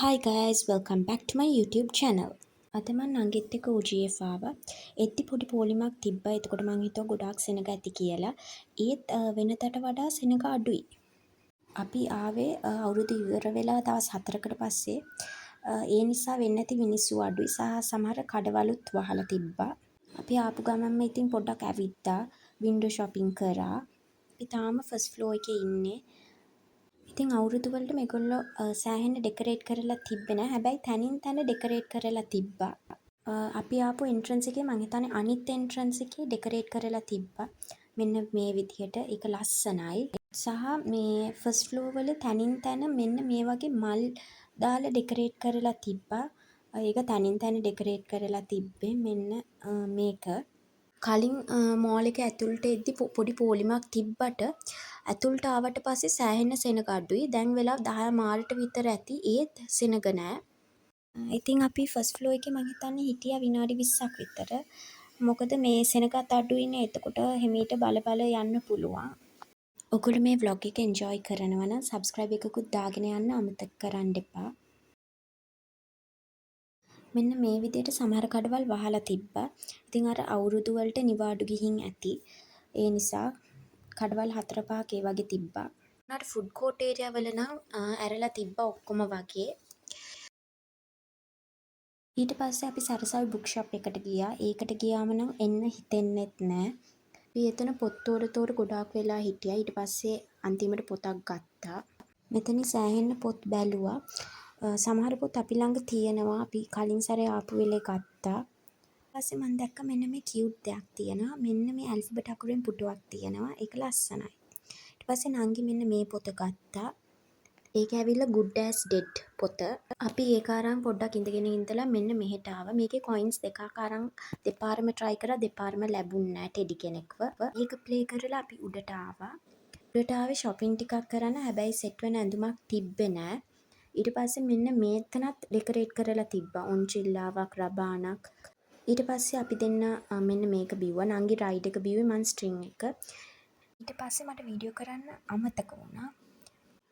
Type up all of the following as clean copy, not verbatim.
Hi guys, welcome back to my YouTube channel. අද මම නංගිත් එක්ක UGF ආවා. එද්දි පොඩි පොලිමක් තිබ්බා. එතකොට මං හිතුවා ගොඩාක් සෙනග ඇති කියලා. ඒත් වෙනතට වඩා සෙනග අඩුයි. අපි ආවේ අවුරුදු ඉවර වෙලා දවස් 4කට පස්සේ. ඒ නිසා වෙන්නේ නැති මිනිස්සු අඩුයි සහ සමහර කඩවලුත් වහලා තිබ්බා. අපි ආපු ගමන්ම ඉතින් පොඩ්ඩක් ඇවිත්තා. වින්ඩෝ shopping කරා. අපි තාම ෆස්ට් ෆ්ලෝර් එකේ ඉන්නේ. ඉතින් අවුරුදු වලට මේගොල්ලෝ සෑහෙන ඩෙකරේට් කරලා තිබ්බේ නෑ. හැබැයි තැනින් තැන ඩෙකරේට් කරලා තිබ්බා. අපි ආපු එන්ට්‍රන්ස් එකේ මං හිතන්නේ අනිත් එන්ට්‍රන්ස් එකේ ඩෙකරේට් කරලා තිබ්බා. මෙන්න මේ විදිහට ඒක ලස්සනයි. සහ මේ ෆස්ට් ෆ්ලෝර් වල තැනින් තැන මෙන්න මේ වගේ මල් දාලා ඩෙකරේට් කරලා තිබ්බා. ඒක තැනින් තැන ඩෙකරේට් කරලා තිබ්බේ මෙන්න මේක. කලින් මෝල් එක ඇතුළට එද්දි පොඩි පෝලිමක් තිබ්බට ඇතුළට ආවට පස්සේ සෑහෙන සෙනග අඩුයි. දැන් වෙලා 10 මාරට විතර ඇති. ඒත් සෙනග නෑ. ඉතින් අපි ෆස්ට් ෆ්ලෝර් එකේ මං හිතන්නේ හිටියා විනාඩි 20ක් විතර. මොකද මේ සෙනගත් අඩුයිනේ. එතකොට හිමීට බල බල යන්න පුළුවන්. ඔගොල්ලෝ මේ vlog එක enjoy කරනවා නම් subscribe එකකුත් දාගෙන යන්න අමතක කරන්න එපා. මෙන්න මේ විදිහට සමහර කඩවල් වහලා තිබ්බා. ඉතින් අර අවුරුදු වලට නිවාඩු ගිහින් ඇති. ඒ නිසා කඩවල් 4-5ක් ඒ වගේ තිබ්බා. අර ෆුඩ් කෝට් ඒරියා වල නම් ඇරලා තිබ්බා ඔක්කොම වගේ. ඊට පස්සේ අපි සරසවි බුක් ෂොප් එකට ගියා. ඒකට ගියාම නම් එන්න හිතෙන්නෙත් නෑ. අපි එතන පොත් තෝර ගොඩාක් වෙලා හිටියා. ඊට පස්සේ අන්තිමට පොතක් ගත්තා. මෙතනින් සෑහෙන්න පොත් බැලුවා. සමහර පොත් අපි ළඟ තියෙනවා. අපි කලින් සැරේ ආපු වෙලේ ගත්තා. ඊපස්සේ මම දැක්ක මෙන්න මේ කියුට් දෙයක් තියෙනවා. මෙන්න මේ ඇල්ෆබෙට් අකුරෙන් පුටුවක් තියෙනවා. ඒක ලස්සනයි. ඊට පස්සේ නංගි මෙන්න මේ පොත ගත්තා. ඒක ඇවිල්ලා Good as Dead පොත. අපි ඒක අරන් පොඩ්ඩක් ඉඳගෙන ඉඳලා මෙන්න මෙහෙට ආවා. මේකේ කොයින්ස් දෙකක් අරන් දෙපාරම try කරා දෙපාරම ලැබුණ නෑ ටෙඩි කෙනෙක්ව. ඒක ප්ලේ කරලා අපි උඩට ආවා. උඩට ආවේ shopping ටිකක් කරන්න. හැබැයි සෙට් වෙන ඇඳුමක් තිබ්බේ නෑ. ඊට පස්සේ මෙන්න මේතනත් ඩෙකරේට් කරලා තිබ්බා. ඔන්චිල්ලාවක් රබානක්. ඊට පස්සේ අපි දෙන්න මෙන්න මේක බිව්වා. නංගි රයිඩ් එක බිව්වේ මං ස්ට්‍රිං එක. ඊට පස්සේ මට වීඩියෝ කරන්න අමතක වුණා.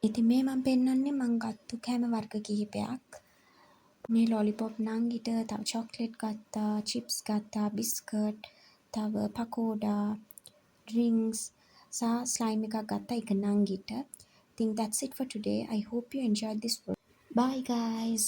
ඉතින් මේ මම පෙන්වන්නේ මං ගත්තු කෑම වර්ග කිහිපයක්. මේ ලොලිපොප් නංගිට, තව චොක්ලට් ගත්තා, චිප්ස් ගත්තා, බිස්කට්, තව පකෝඩා, ඩ්‍රින්ක්ස් සහ ස්ලයිම් එකක් ගත්තා ඒක නංගිට. I think that's it for today. I hope you enjoyed this vlog. Bye guys.